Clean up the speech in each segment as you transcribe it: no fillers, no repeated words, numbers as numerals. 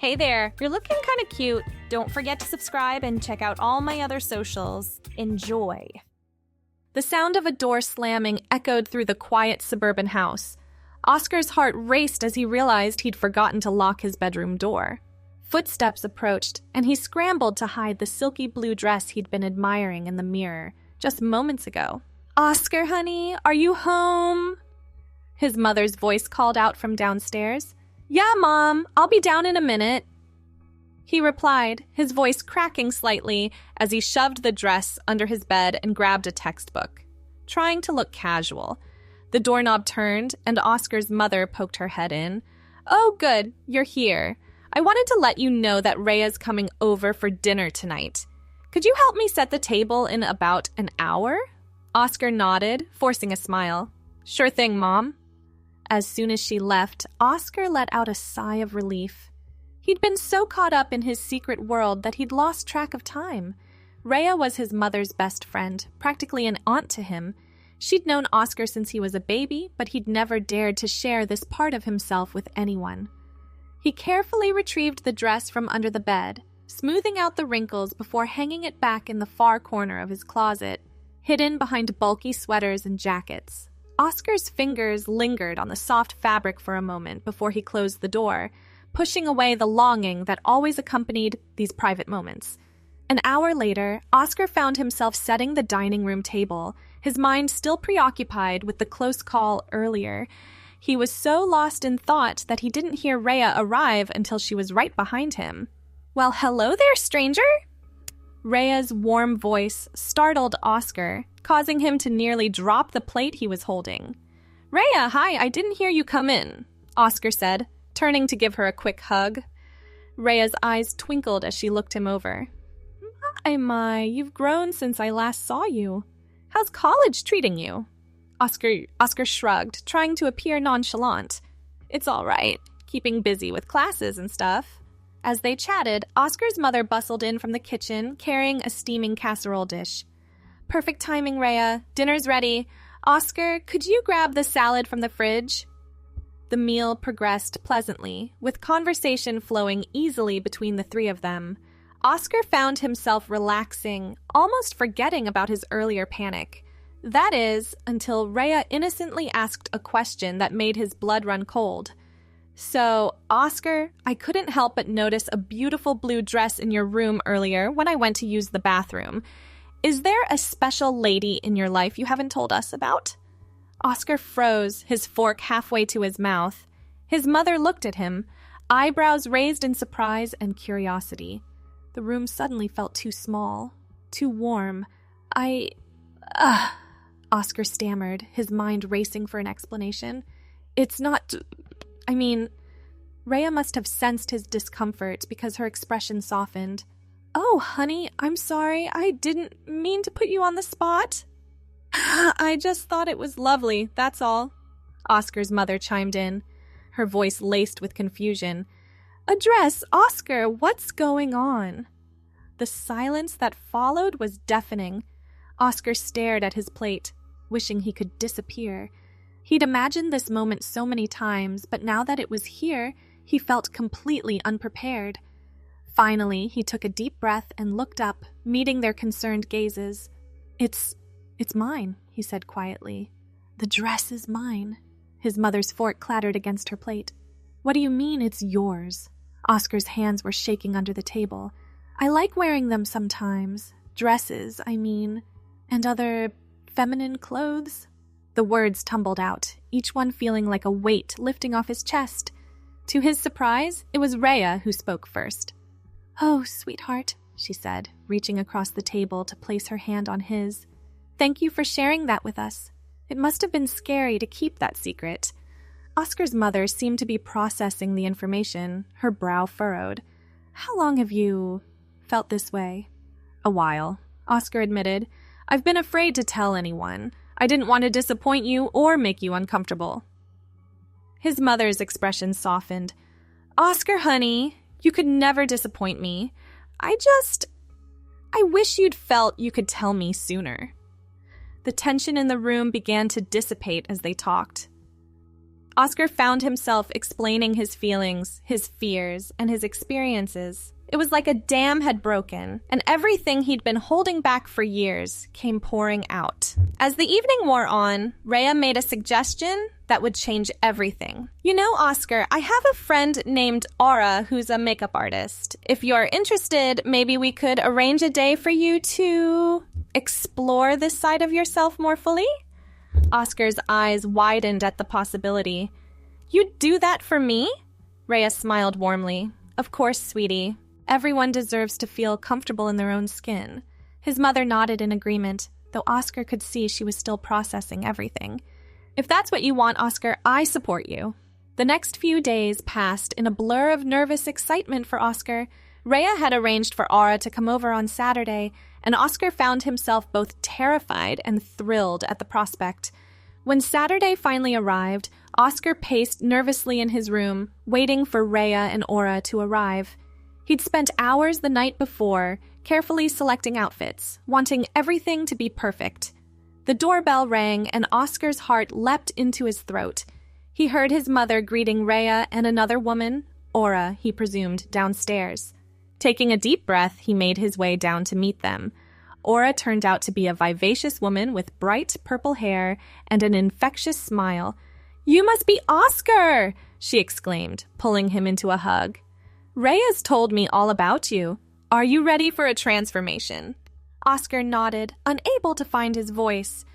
Hey there, you're looking kind of cute. Don't forget to subscribe and check out all my other socials. Enjoy. The sound of a door slamming echoed through the quiet suburban house. Oscar's heart raced as he realized he'd forgotten to lock his bedroom door. Footsteps approached, and he scrambled to hide the silky blue dress he'd been admiring in the mirror just moments ago. "Oscar, honey, are you home?" His mother's voice called out from downstairs. "Yeah, Mom, I'll be down in a minute." He replied, his voice cracking slightly as he shoved the dress under his bed and grabbed a textbook, trying to look casual. The doorknob turned, and Oscar's mother poked her head in. "Oh, good, you're here. I wanted to let you know that Rhea's coming over for dinner tonight. Could you help me set the table in about an hour?" Oscar nodded, forcing a smile. "Sure thing, Mom." As soon as she left, Oscar let out a sigh of relief. He'd been so caught up in his secret world that he'd lost track of time. Rhea was his mother's best friend, practically an aunt to him. She'd known Oscar since he was a baby, but he'd never dared to share this part of himself with anyone. He carefully retrieved the dress from under the bed, smoothing out the wrinkles before hanging it back in the far corner of his closet, hidden behind bulky sweaters and jackets. Oscar's fingers lingered on the soft fabric for a moment before he closed the door, pushing away the longing that always accompanied these private moments. An hour later, Oscar found himself setting the dining room table, his mind still preoccupied with the close call earlier. He was so lost in thought that he didn't hear Rhea arrive until she was right behind him. "Well, hello there, stranger!" Rhea's warm voice startled Oscar, causing him to nearly drop the plate he was holding. "Rhea, hi, I didn't hear you come in," Oscar said, turning to give her a quick hug. Rhea's eyes twinkled as she looked him over. My, you've grown since I last saw you. How's college treating you?" Oscar shrugged, trying to appear nonchalant. "It's all right, keeping busy with classes and stuff." As they chatted, Oscar's mother bustled in from the kitchen, carrying a steaming casserole dish. "Perfect timing, Rhea. Dinner's ready. Oscar, could you grab the salad from the fridge?" The meal progressed pleasantly, with conversation flowing easily between the three of them. Oscar found himself relaxing, almost forgetting about his earlier panic. That is, until Rhea innocently asked a question that made his blood run cold. "So, Oscar, I couldn't help but notice a beautiful blue dress in your room earlier when I went to use the bathroom. Is there a special lady in your life you haven't told us about?" Oscar froze, his fork halfway to his mouth. His mother looked at him, eyebrows raised in surprise and curiosity. The room suddenly felt too small, too warm. Oscar stammered, his mind racing for an explanation. "It's not... Rhea must have sensed his discomfort because her expression softened. "Oh, honey, I'm sorry. I didn't mean to put you on the spot." "I just thought it was lovely, that's all," Oscar's mother chimed in, her voice laced with confusion. "A dress, Oscar, what's going on?" The silence that followed was deafening. Oscar stared at his plate, wishing he could disappear. He'd imagined this moment so many times, but now that it was here, he felt completely unprepared. Finally, he took a deep breath and looked up, meeting their concerned gazes. It's mine," he said quietly. "The dress is mine." His mother's fork clattered against her plate. "What do you mean it's yours?" Oscar's hands were shaking under the table. "I like wearing them sometimes. Dresses, and other feminine clothes." The words tumbled out, each one feeling like a weight lifting off his chest. To his surprise, it was Rhea who spoke first. "Oh, sweetheart," she said, reaching across the table to place her hand on his. "Thank you for sharing that with us. It must have been scary to keep that secret." Oscar's mother seemed to be processing the information, her brow furrowed. "How long have you felt this way?" "A while," Oscar admitted. "I've been afraid to tell anyone. I didn't want to disappoint you or make you uncomfortable." His mother's expression softened. "Oscar, honey, you could never disappoint me. I wish you'd felt you could tell me sooner." The tension in the room began to dissipate as they talked. Oscar found himself explaining his feelings, his fears, and his experiences. It was like a dam had broken, and everything he'd been holding back for years came pouring out. As the evening wore on, Rhea made a suggestion that would change everything. You know, Oscar, I have a friend named Aura who's a makeup artist. If you're interested, maybe we could arrange a day for you to explore this side of yourself more fully? Oscar's eyes widened at the possibility. You'd do that for me? Rhea smiled warmly. Of course, sweetie. Everyone deserves to feel comfortable in their own skin. His mother nodded in agreement, though Oscar could see she was still processing everything. If that's what you want, Oscar, I support you. The next few days passed in a blur of nervous excitement for Oscar. Rhea had arranged for Aura to come over on Saturday, and Oscar found himself both terrified and thrilled at the prospect. When Saturday finally arrived, Oscar paced nervously in his room, waiting for Rhea and Aura to arrive. He'd spent hours the night before, carefully selecting outfits, wanting everything to be perfect. The doorbell rang, and Oscar's heart leapt into his throat. He heard his mother greeting Rhea and another woman, Aura, he presumed, downstairs. Taking a deep breath, he made his way down to meet them. Aura turned out to be a vivacious woman with bright purple hair and an infectious smile. "You must be Oscar!" she exclaimed, pulling him into a hug. "Rhea's told me all about you. Are you ready for a transformation?" Oscar nodded, unable to find his voice.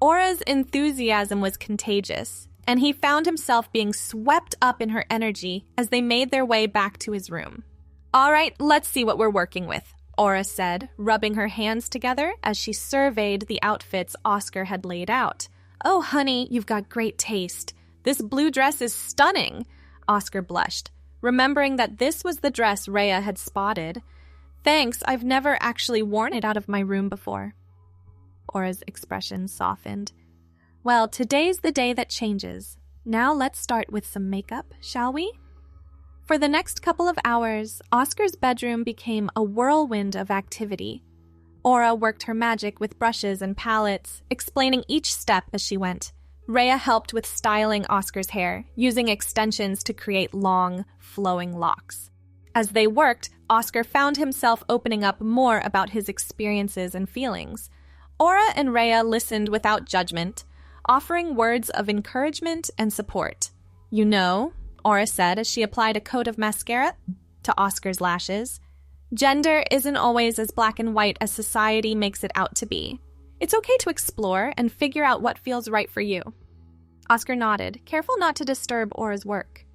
Aura's enthusiasm was contagious, and he found himself being swept up in her energy as they made their way back to his room. "All right, let's see what we're working with," Aura said, rubbing her hands together as she surveyed the outfits Oscar had laid out. "Oh, honey, you've got great taste. This blue dress is stunning," Oscar blushed, remembering that this was the dress Rhea had spotted. "Thanks, I've never actually worn it out of my room before." Aura's expression softened. "Well, today's the day that changes. Now let's start with some makeup, shall we?" For the next couple of hours, Oscar's bedroom became a whirlwind of activity. Aura worked her magic with brushes and palettes, explaining each step as she went. Rhea helped with styling Oscar's hair, using extensions to create long, flowing locks. As they worked, Oscar found himself opening up more about his experiences and feelings. Aura and Rhea listened without judgment, offering words of encouragement and support. "You know," Aura said as she applied a coat of mascara to Oscar's lashes, "gender isn't always as black and white as society makes it out to be. It's okay to explore and figure out what feels right for you." Oscar nodded, careful not to disturb Aura's work.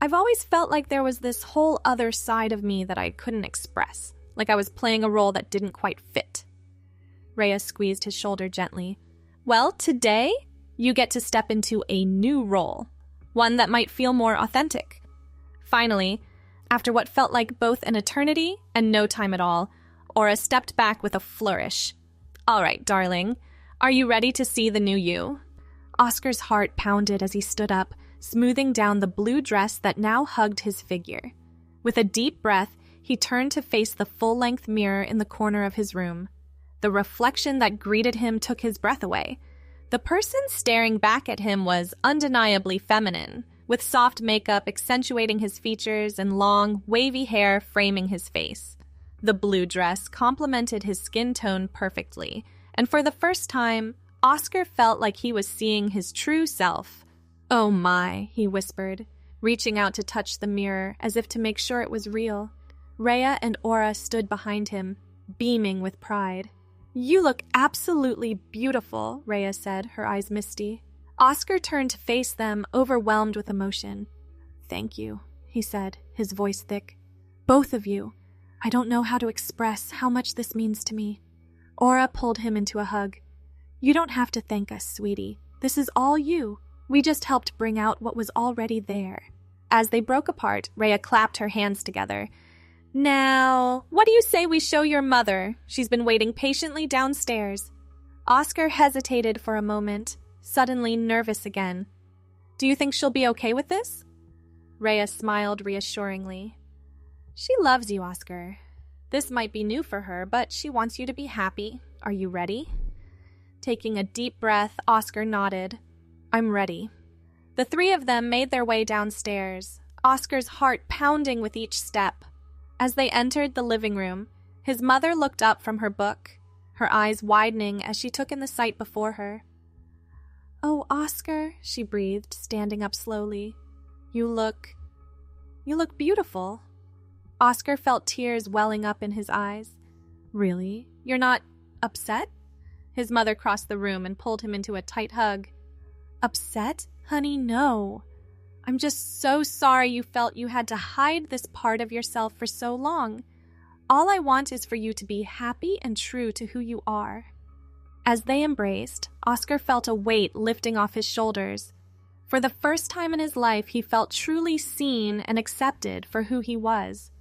"I've always felt like there was this whole other side of me that I couldn't express, like I was playing a role that didn't quite fit." Rhea squeezed his shoulder gently. "Well, today, you get to step into a new role, one that might feel more authentic." Finally, after what felt like both an eternity and no time at all, Aura stepped back with a flourish. "All right, darling, are you ready to see the new you?" Oscar's heart pounded as he stood up, smoothing down the blue dress that now hugged his figure. With a deep breath, he turned to face the full-length mirror in the corner of his room. The reflection that greeted him took his breath away. The person staring back at him was undeniably feminine, with soft makeup accentuating his features and long, wavy hair framing his face. The blue dress complemented his skin tone perfectly, and for the first time, Oscar felt like he was seeing his true self. "Oh my," he whispered, reaching out to touch the mirror as if to make sure it was real. Rhea and Aura stood behind him, beaming with pride. "You look absolutely beautiful," Rhea said, her eyes misty. Oscar turned to face them, overwhelmed with emotion. "Thank you," he said, his voice thick. "Both of you. I don't know how to express how much this means to me." Aura pulled him into a hug. "You don't have to thank us, sweetie. This is all you. We just helped bring out what was already there." As they broke apart, Rhea clapped her hands together. "Now, what do you say we show your mother? She's been waiting patiently downstairs." Oscar hesitated for a moment, suddenly nervous again. "Do you think she'll be okay with this?" Rhea smiled reassuringly. "She loves you, Oscar. This might be new for her, but she wants you to be happy. Are you ready?" Taking a deep breath, Oscar nodded. "I'm ready." The three of them made their way downstairs, Oscar's heart pounding with each step. As they entered the living room, his mother looked up from her book, her eyes widening as she took in the sight before her. "Oh, Oscar," she breathed, standing up slowly. You look beautiful." Oscar felt tears welling up in his eyes. "Really? You're not upset?" His mother crossed the room and pulled him into a tight hug. "Upset? Honey, no. I'm just so sorry you felt you had to hide this part of yourself for so long. All I want is for you to be happy and true to who you are." As they embraced, Oscar felt a weight lifting off his shoulders. For the first time in his life, he felt truly seen and accepted for who he was.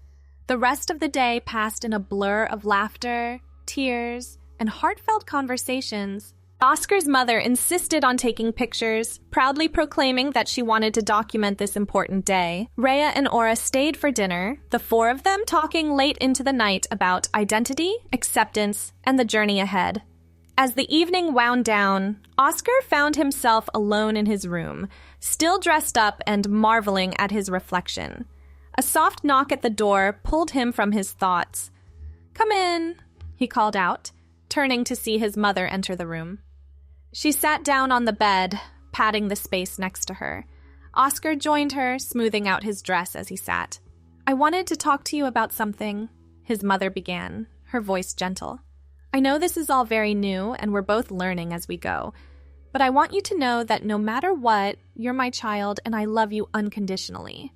The rest of the day passed in a blur of laughter, tears, and heartfelt conversations. Oscar's mother insisted on taking pictures, proudly proclaiming that she wanted to document this important day. Rhea and Aura stayed for dinner, the four of them talking late into the night about identity, acceptance, and the journey ahead. As the evening wound down, Oscar found himself alone in his room, still dressed up and marveling at his reflection. A soft knock at the door pulled him from his thoughts. "Come in," he called out, turning to see his mother enter the room. She sat down on the bed, patting the space next to her. Oscar joined her, smoothing out his dress as he sat. "I wanted to talk to you about something," his mother began, her voice gentle. "I know this is all very new, and we're both learning as we go, but I want you to know that no matter what, you're my child, and I love you unconditionally."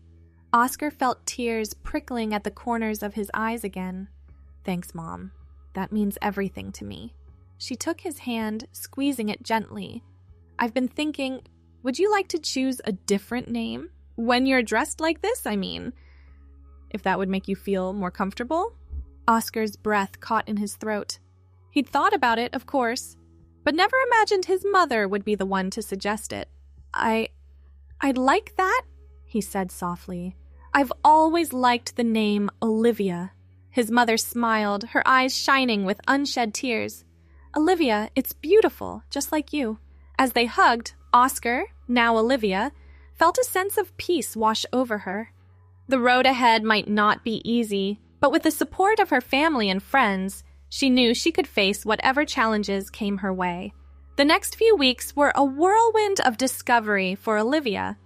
Oscar felt tears prickling at the corners of his eyes again. "Thanks, Mom. That means everything to me." She took his hand, squeezing it gently. "I've been thinking, would you like to choose a different name? When you're dressed like this, I mean. If that would make you feel more comfortable?" Oscar's breath caught in his throat. He'd thought about it, of course, but never imagined his mother would be the one to suggest it. I'd like that," he said softly. "I've always liked the name Olivia." His mother smiled, her eyes shining with unshed tears. "Olivia, it's beautiful, just like you." As they hugged, Oscar, now Olivia, felt a sense of peace wash over her. The road ahead might not be easy, but with the support of her family and friends, she knew she could face whatever challenges came her way. The next few weeks were a whirlwind of discovery for Olivia.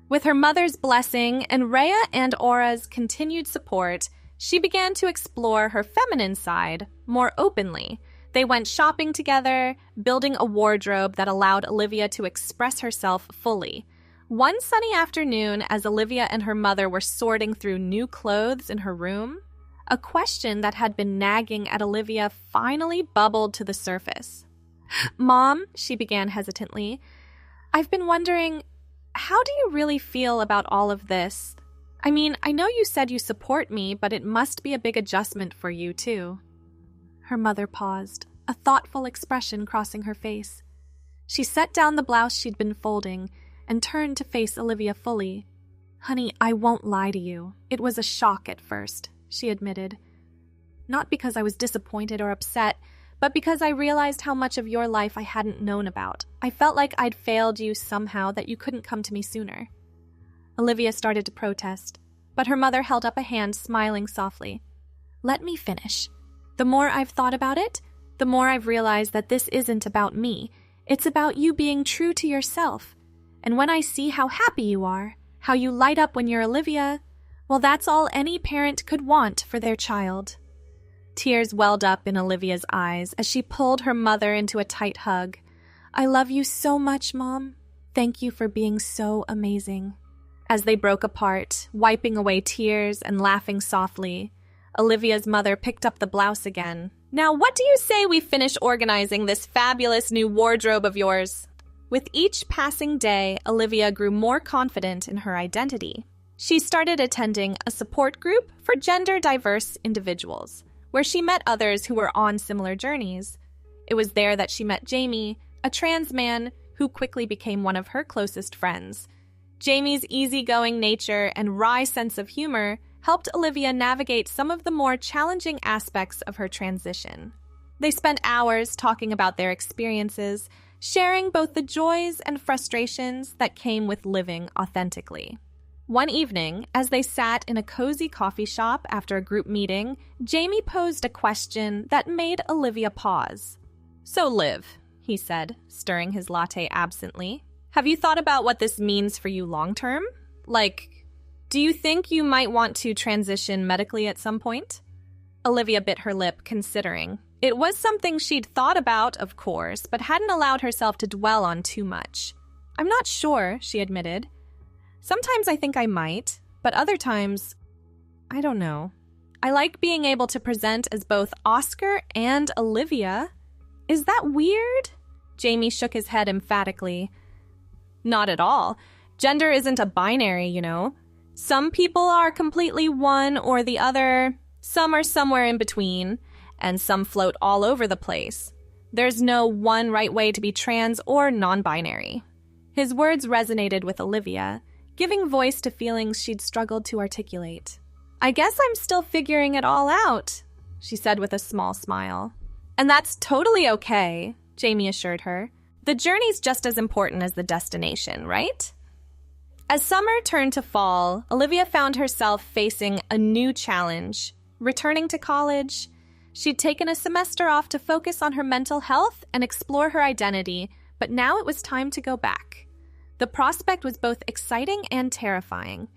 With her mother's blessing and Rhea and Aura's continued support, she began to explore her feminine side more openly. They went shopping together, building a wardrobe that allowed Olivia to express herself fully. One sunny afternoon, as Olivia and her mother were sorting through new clothes in her room, a question that had been nagging at Olivia finally bubbled to the surface. "Mom," she began hesitantly, "I've been wondering, how do you really feel about all of this? I mean, I know you said you support me, but it must be a big adjustment for you, too." Her mother paused, a thoughtful expression crossing her face. She set down the blouse she'd been folding and turned to face Olivia fully. "Honey, I won't lie to you. It was a shock at first," she admitted. "Not because I was disappointed or upset, but because I realized how much of your life I hadn't known about. I felt like I'd failed you somehow, that you couldn't come to me sooner." Olivia started to protest, but her mother held up a hand, smiling softly. "Let me finish. The more I've thought about it, the more I've realized that this isn't about me. It's about you being true to yourself. And when I see how happy you are, how you light up when you're Olivia, well, that's all any parent could want for their child." Tears welled up in Olivia's eyes as she pulled her mother into a tight hug. "I love you so much, Mom. Thank you for being so amazing." As they broke apart, wiping away tears and laughing softly, Olivia's mother picked up the blouse again. "Now, what do you say we finish organizing this fabulous new wardrobe of yours?" With each passing day, Olivia grew more confident in her identity. She started attending a support group for gender-diverse individuals, where she met others who were on similar journeys. It was there that she met Jamie, a trans man who quickly became one of her closest friends. Jamie's easygoing nature and wry sense of humor helped Olivia navigate some of the more challenging aspects of her transition. They spent hours talking about their experiences, sharing both the joys and frustrations that came with living authentically. One evening, as they sat in a cozy coffee shop after a group meeting, Jamie posed a question that made Olivia pause. "So, Liv," he said, stirring his latte absently, "have you thought about what this means for you long-term? Like, do you think you might want to transition medically at some point?" Olivia bit her lip, considering. It was something she'd thought about, of course, but hadn't allowed herself to dwell on too much. "I'm not sure," she admitted. "Sometimes I think I might, but other times, I don't know. I like being able to present as both Oscar and Olivia." "Is that weird?" Jamie shook his head emphatically. "Not at all. Gender isn't a binary, you know. Some people are completely one or the other, some are somewhere in between, and some float all over the place. There's no one right way to be trans or non-binary." His words resonated with Olivia, giving voice to feelings she'd struggled to articulate. "I guess I'm still figuring it all out," she said with a small smile. "And that's totally okay," Jamie assured her. "The journey's just as important as the destination, right?" As summer turned to fall, Olivia found herself facing a new challenge. Returning to college, she'd taken a semester off to focus on her mental health and explore her identity, but now it was time to go back. The prospect was both exciting and terrifying.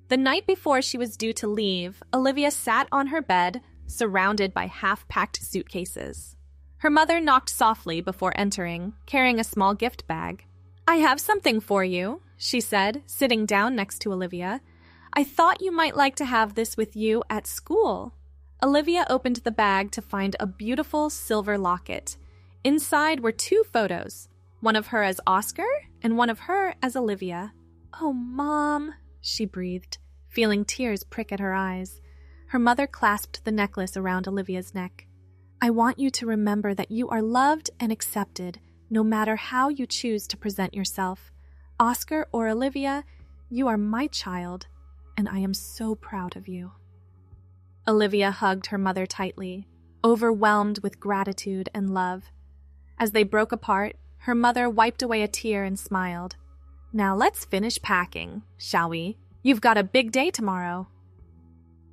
The night before she was due to leave, Olivia sat on her bed, surrounded by half-packed suitcases. Her mother knocked softly before entering, carrying a small gift bag. "I have something for you," she said, sitting down next to Olivia. "I thought you might like to have this with you at school." Olivia opened the bag to find a beautiful silver locket. Inside were 2 photos, one of her as Oscar and one of her as Olivia. "Oh, Mom," she breathed, feeling tears prick at her eyes. Her mother clasped the necklace around Olivia's neck. "I want you to remember that you are loved and accepted, no matter how you choose to present yourself. Oscar or Olivia, you are my child, and I am so proud of you." Olivia hugged her mother tightly, overwhelmed with gratitude and love. As they broke apart, her mother wiped away a tear and smiled. "Now let's finish packing, shall we? You've got a big day tomorrow."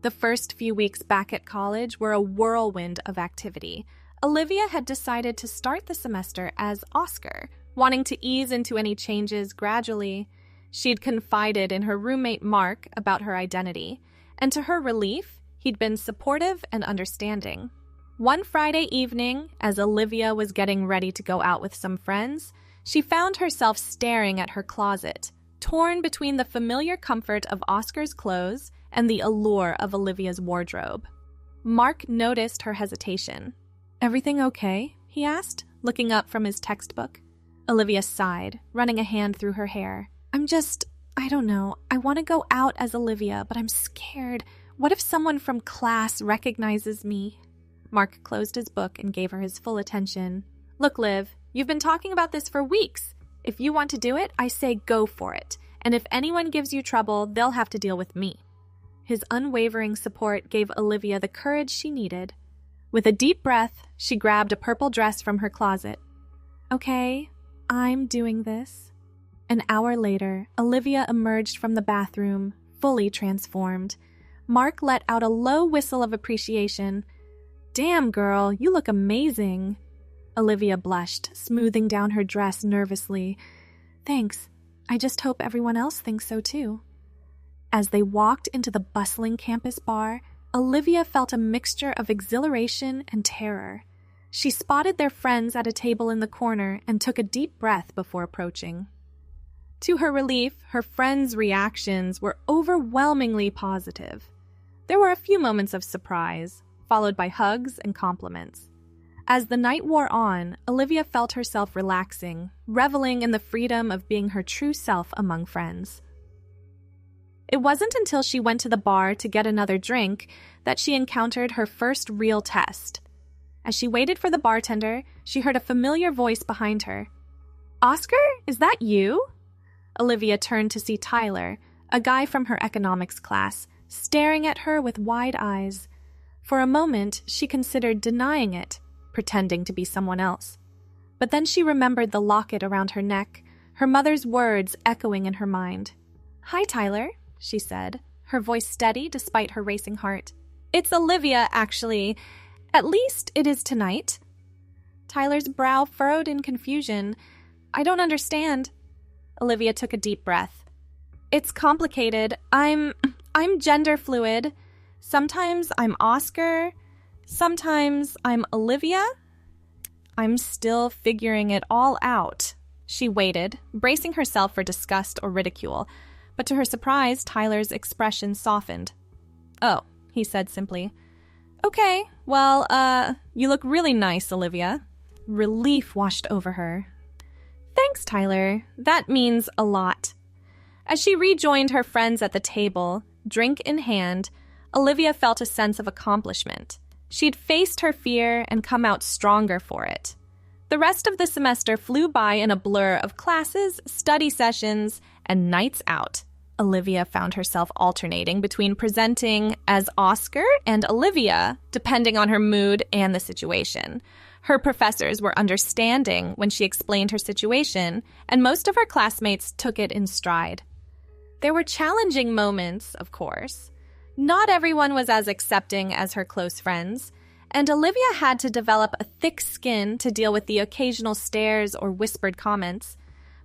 The first few weeks back at college were a whirlwind of activity. Olivia had decided to start the semester as Oscar, wanting to ease into any changes gradually. She'd confided in her roommate Mark about her identity, and to her relief, he'd been supportive and understanding. One Friday evening, as Olivia was getting ready to go out with some friends, she found herself staring at her closet, torn between the familiar comfort of Oscar's clothes and the allure of Olivia's wardrobe. Mark noticed her hesitation. "Everything okay?" he asked, looking up from his textbook. Olivia sighed, running a hand through her hair. I don't know. I want to go out as Olivia, but I'm scared. What if someone from class recognizes me?" Mark closed his book and gave her his full attention. "Look, Liv, you've been talking about this for weeks. If you want to do it, I say go for it. And if anyone gives you trouble, they'll have to deal with me." His unwavering support gave Olivia the courage she needed. With a deep breath, she grabbed a purple dress from her closet. "Okay, I'm doing this." An hour later, Olivia emerged from the bathroom, fully transformed. Mark let out a low whistle of appreciation. "Damn, girl, you look amazing." Olivia blushed, smoothing down her dress nervously. "Thanks. I just hope everyone else thinks so too." As they walked into the bustling campus bar, Olivia felt a mixture of exhilaration and terror. She spotted their friends at a table in the corner and took a deep breath before approaching. To her relief, her friends' reactions were overwhelmingly positive. There were a few moments of surprise, followed by hugs and compliments. As the night wore on, Olivia felt herself relaxing, reveling in the freedom of being her true self among friends. It wasn't until she went to the bar to get another drink that she encountered her first real test. As she waited for the bartender, she heard a familiar voice behind her. "Oscar, is that you?" Olivia turned to see Tyler, a guy from her economics class, staring at her with wide eyes. For a moment, she considered denying it, pretending to be someone else. But then she remembered the locket around her neck, her mother's words echoing in her mind. "Hi, Tyler," she said, her voice steady despite her racing heart. "It's Olivia, actually. At least it is tonight." Tyler's brow furrowed in confusion. "I don't understand." Olivia took a deep breath. "It's complicated. I'm gender fluid. Sometimes I'm Oscar. Sometimes I'm Olivia. I'm still figuring it all out." She waited, bracing herself for disgust or ridicule, but to her surprise, Tyler's expression softened. "Oh," he said simply. "Okay, well, you look really nice, Olivia." Relief washed over her. "Thanks, Tyler. That means a lot." As she rejoined her friends at the table, drink in hand, Olivia felt a sense of accomplishment. She'd faced her fear and come out stronger for it. The rest of the semester flew by in a blur of classes, study sessions, and nights out. Olivia found herself alternating between presenting as Oscar and Olivia, depending on her mood and the situation. Her professors were understanding when she explained her situation, and most of her classmates took it in stride. There were challenging moments, of course. Not everyone was as accepting as her close friends, and Olivia had to develop a thick skin to deal with the occasional stares or whispered comments.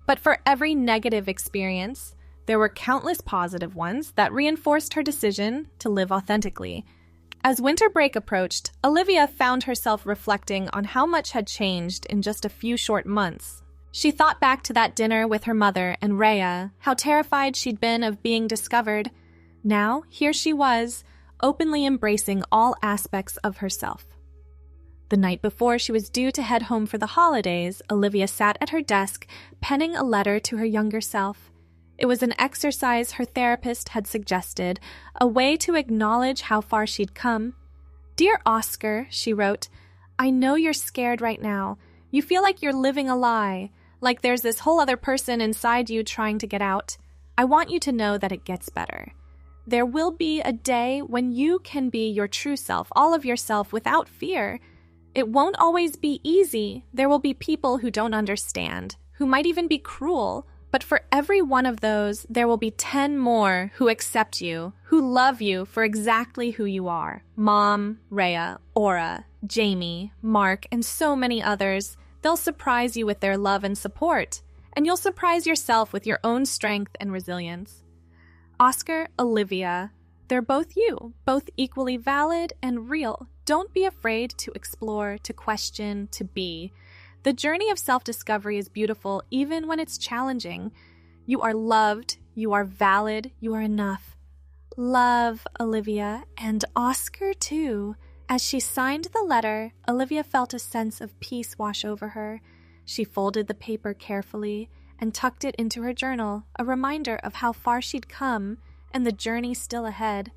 But for every negative experience, there were countless positive ones that reinforced her decision to live authentically. As winter break approached, Olivia found herself reflecting on how much had changed in just a few short months. She thought back to that dinner with her mother and Rhea, how terrified she'd been of being discovered. Now, here she was, openly embracing all aspects of herself. The night before she was due to head home for the holidays, Olivia sat at her desk, penning a letter to her younger self. It was an exercise her therapist had suggested, a way to acknowledge how far she'd come. "Dear Oscar," she wrote, "I know you're scared right now. You feel like you're living a lie, like there's this whole other person inside you trying to get out. I want you to know that it gets better. There will be a day when you can be your true self, all of yourself, without fear. It won't always be easy. There will be people who don't understand, who might even be cruel. But for every one of those, there will be 10 more who accept you, who love you for exactly who you are. Mom, Rhea, Aura, Jamie, Mark, and so many others. They'll surprise you with their love and support, and you'll surprise yourself with your own strength and resilience. Oscar, Olivia, they're both you, both equally valid and real. Don't be afraid to explore, to question, to be. The journey of self-discovery is beautiful even when it's challenging. You are loved, you are valid, you are enough. Love, Olivia, and Oscar too. As she signed the letter, Olivia felt a sense of peace wash over her. She folded the paper carefully and tucked it into her journal, a reminder of how far she'd come and the journey still ahead.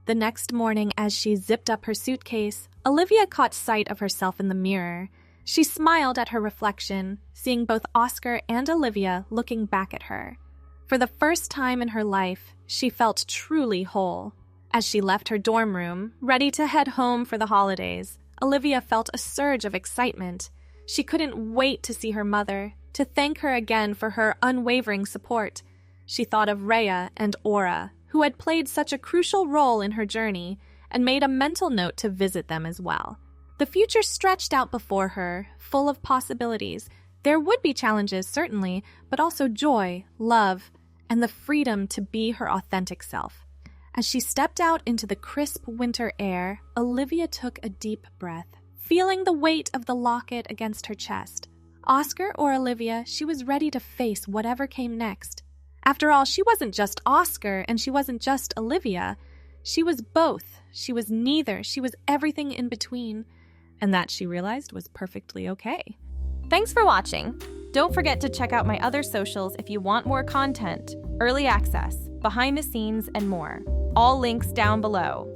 The next morning, as she zipped up her suitcase, Olivia caught sight of herself in the mirror. She smiled at her reflection, seeing both Oscar and Olivia looking back at her. For the first time in her life, she felt truly whole. As she left her dorm room, ready to head home for the holidays, Olivia felt a surge of excitement. She couldn't wait to see her mother, to thank her again for her unwavering support. She thought of Rhea and Aura, who had played such a crucial role in her journey, and made a mental note to visit them as well. The future stretched out before her, full of possibilities. There would be challenges, certainly, but also joy, love, and the freedom to be her authentic self. As she stepped out into the crisp winter air, Olivia took a deep breath, feeling the weight of the locket against her chest. Oscar or Olivia, she was ready to face whatever came next. After all, she wasn't just Oscar, and she wasn't just Olivia. She was both. She was neither. She was everything in between. And that, she realized, was perfectly okay. Thanks for watching. Don't forget to check out my other socials if you want more content, early access, behind the scenes, and more. All links down below.